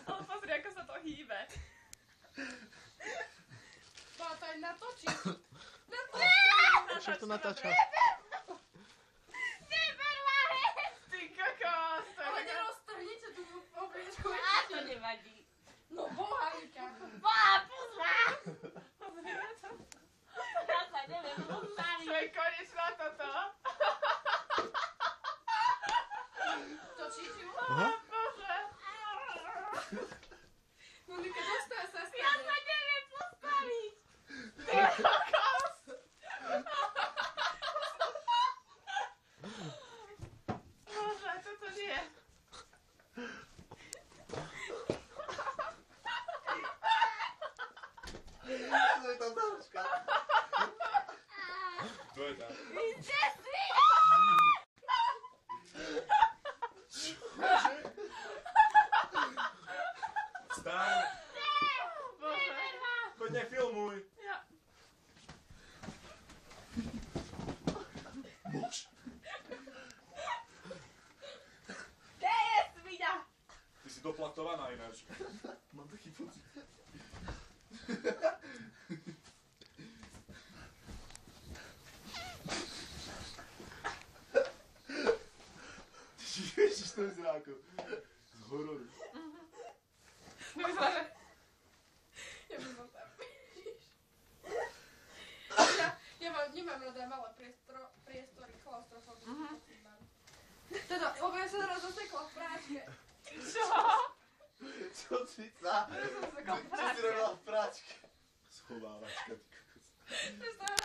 Ale pozri, ako sa to hýbe. Má to aj natočiť. Však to natáča. Neber ma hej! Ty kokos! Ale neroztrhnite tú obliečku. A to nevadí. No bohajka. Pus ma! Pozri na to. Ja sa neviem postaviť. Čo je koniec na toto? Točíš ju? Aha. Bože. Monika, dostaj sa Ja stade. sa neviem postaviť. Ty kokos! Bože, toto nie. To je tam dáčka. To je tam. Kde si? Vstaň. Bože. Choď nefilmuj. Ja. Kde je sviňa? Ty si doplatovaná ináč. Mám taký pocit. Ježiš, to vyzerá ako z hororu. Vyzerá, že... Ja by som tam. Ja nemám rada malé priestory, klaustrofóbiu. Teda, lebo ja sa teraz zasekla v práčke. Čo? Čo cica? Ja som sa Čo si robila v práčke? Schovávačka, ty kokos. To je stará